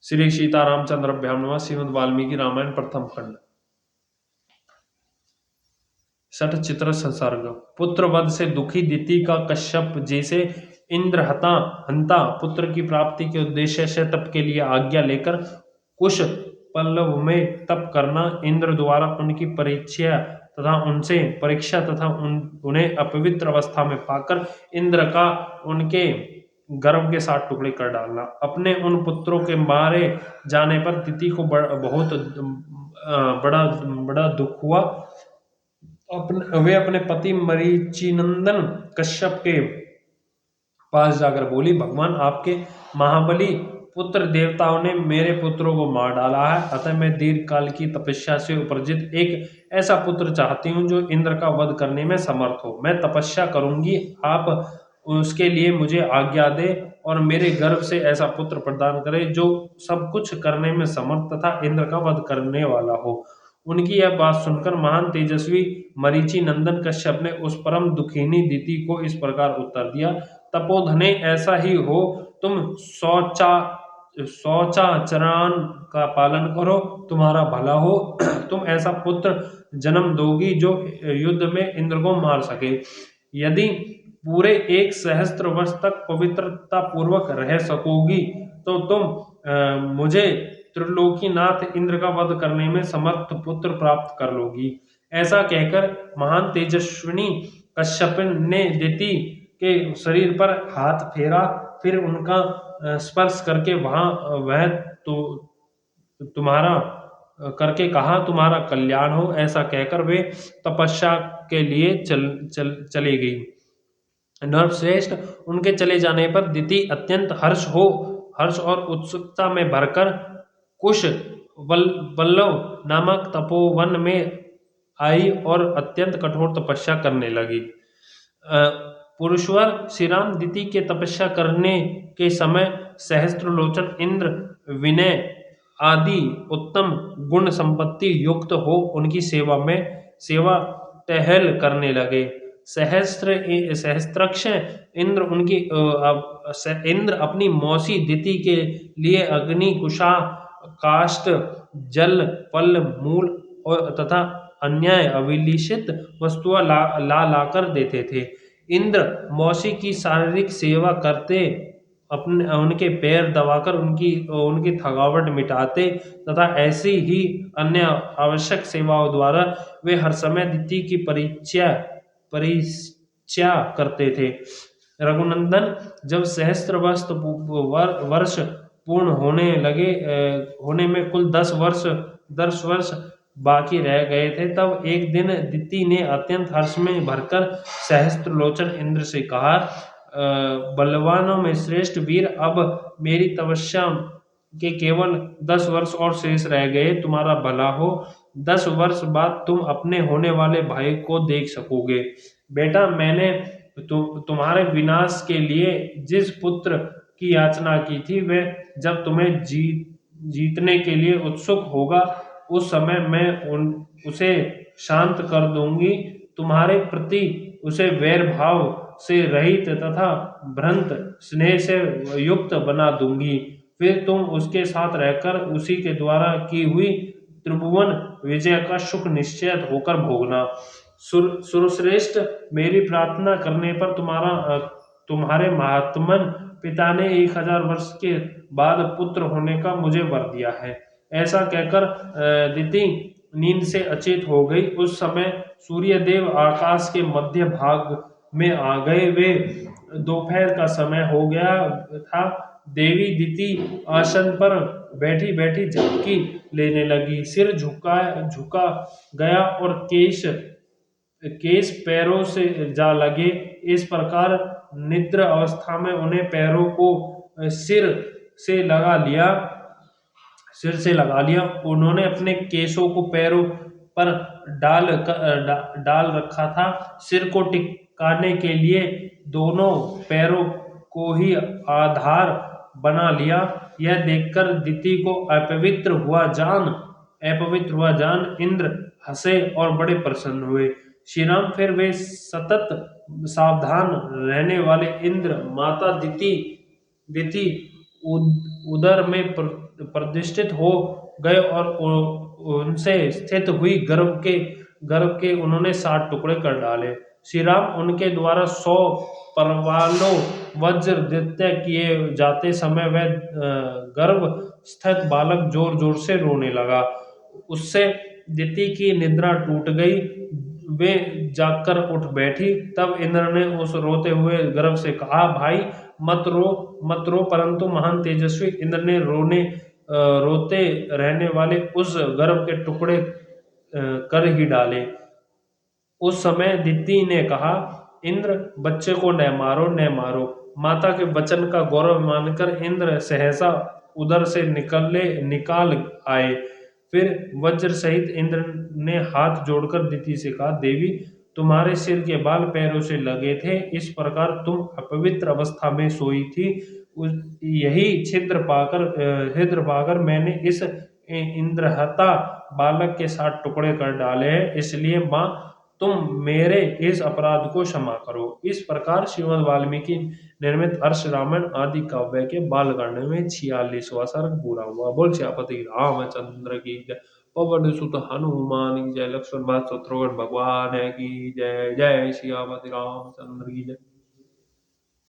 श्री सीता रामचंद्राभ्याम नमः। श्रीमद् वाल्मीकि रामायण प्रथम खंड। षठ चित्र संसर्ग। पुत्र वध से दुखी दिति का कश्यप जैसे इंद्र हंता पुत्र की प्राप्ति के उद्देश्य से तप के लिए आज्ञा लेकर कुश पल्लव में तप करना, इंद्र द्वारा उनकी परीक्षा तथा उन्हें अपवित्र अवस्था में पाकर इंद्र का उनके गर्भ के 7 टुकड़े कर डालना। अपने उन पुत्रों के मारे जाने पर दिति को बहुत बड़ा दुख हुआ। वे अपने पति मरीचिनंदन कश्यप के पास जाकर बोली, भगवान आपके महाबली पुत्र देवताओं ने मेरे पुत्रों को मार डाला है, अतः मैं दीर्घ काल की तपस्या से उपर्जित एक ऐसा पुत्र चाहती हूँ जो इंद्र का वध करने में समर्थ हो। मैं तपस्या करूंगी, आप उसके लिए मुझे आज्ञा दे और मेरे गर्भ से ऐसा पुत्र प्रदान करे जो सब कुछ करने में समर्थ तथा इंद्र का वध करने वाला हो। उनकी यह बात सुनकर महान तेजस्वी मरीचि नंदन कश्यप ने उस परम दुखिनी दिति को इस प्रकार उत्तर दिया, तपोधने ऐसा ही हो, तुम शौचाचरण का पालन करो, तुम्हारा भला हो। तुम ऐसा पुत्र जन्म दोगी जो युद्ध में इंद्र को मार सके। यदि पूरे 1 सहस्त्र वर्ष तक पवित्रता पूर्वक रह सकोगी तो तुम मुझे त्रिलोकीनाथ इंद्र का वध करने में समर्थ पुत्र प्राप्त कर लोगी। ऐसा कहकर महान तेजस्विनी कश्यप ने दिति के शरीर पर हाथ फेरा, फिर उनका स्पर्श करके वह तो तुम्हारा करके कहा, तुम्हारा कल्याण हो। ऐसा कहकर वे तपस्या के लिए चले गई। नरश्रेष्ठ, उनके चले जाने पर दिति अत्यंत हर्ष और उत्सुकता में भरकर कुश वल्लव नामक तपोवन में आई और अत्यंत कठोर तपस्या करने लगी। पुरुषवर श्री राम दिति के तपस्या करने के समय सहस्त्रलोचन इंद्र विनय आदि उत्तम गुण संपत्ति युक्त हो उनकी सेवा टहल करने लगे। सहस्त्रक्ष इंद्र अपनी मौसी दिति के लिए अग्नि, कुशा, काष्ठ, जल, फल, मूल तथा अन्य अभिलिषित वस्तुएं लाकर देते थे। इंद्र मौसी की शारीरिक सेवा करते, अपने उनके पैर दबाकर उनकी थकावट मिटाते तथा ऐसी ही अन्य आवश्यक सेवाओं द्वारा वे हर समय दिति की परिचर्या करते थे। रघुनंदन, जब सहस्त्र वर्ष पूर्ण होने में कुल 10 वर्ष बाकी रह गए थे, तब एक दिन दिति ने अत्यंत हर्ष में भरकर सहस्त्रलोचन इंद्र से कहा, बलवानों में श्रेष्ठ वीर, अब मेरी तपस्या के केवल 10 वर्ष और शेष रह गए, तुम्हारा भला हो। 10 वर्ष बाद तुम अपने होने वाले भाई को देख सकोगे। बेटा, मैंने तुम्हारे विनाश के लिए जिस पुत्र की याचना की थी, वह जब तुम्हें जीतने के लिए उत्सुक होगा, उस समय मैं उसे शांत कर दूंगी। तुम्हारे प्रति उसे वैर भाव से रहित तथा भ्रांत स्नेह से युक्त बना दूंगी। फिर तुम उसके साथ रहकर उसी के द्वारा की हुई त्रिभुवन विजय का सुख निश्चित होकर भोगना। सुरश्रेष्ठ, मेरी प्रार्थना करने पर तुम्हारे महात्मन पिता ने 1000 वर्ष के बाद पुत्र होने का मुझे वर दिया है। ऐसा कहकर दिति नींद से अचेत हो गई। उस समय सूर्यदेव आकाश के मध्य भाग में आ गए। वे दोपहर का समय हो गया था। देवी दिति आसन पर बैठी बैठी झपकी लेने लगी। सिर झुका गया और केश पैरों से जा लगे। इस प्रकार निद्रा अवस्था में उन्हें पैरों को सिर से लगा लिया। उन्होंने अपने केशों को पैरों पर डाल रखा था। सिर को टिकाने के लिए दोनों पैरों को ही आधार बना लिया। यह देखकर दिति को अपवित्र हुआ जान इंद्र हंसे और बड़े प्रसन्न हुए। श्री राम, फिर वे सतत सावधान रहने वाले इंद्र माता दिति उदर में प्रतिष्ठित हो गए और उनसे स्थित हुई गर्भ के उन्होंने 7 टुकड़े कर डाले। श्री राम उनके द्वारा 100 परवालों वज्र दैत्य किए जाते समय वह गर्भ स्थित बालक जोर जोर से रोने लगा। उससे दिति की निद्रा टूट गई, वे जागकर उठ बैठी। तब इंद्र ने उस रोते हुए गर्भ से कहा, भाई मत रो। परंतु महान तेजस्वी इंद्र ने रोते रहने वाले उस गर्भ के टुकड़े कर ही डाले। उस समय दिति ने कहा, इंद्र, बच्चे को न मारो न मारो। माता के वचन का गौरव मानकर इंद्र सहसा उधर से निकाल आए। फिर वज्र सहित इंद्र ने हाथ जोड़कर दिति से कहा, देवी, तुम्हारे सिर के बाल पैरों से लगे थे, इस प्रकार तुम अपवित्र अवस्था में सोई थी। यही छिद्र पाकर मैंने इस इंद्रहता बालक के 7 टुकड़े कर डाले हैं। इसलिए माँ, तुम मेरे इस अपराध को क्षमा करो। इस प्रकार श्रीमद् वाल्मीकि निर्मित हर्ष रामायण आदि काव्य के बालकांड में 46वां सर्ग पूरा हुआ। बोल सियापति रामचंद्र की जय। पवन सुत हनुमान की जय। लक्ष्मण भरत शत्रुघ्न भगवान की जय। जय सियापति रामचंद्र की जय।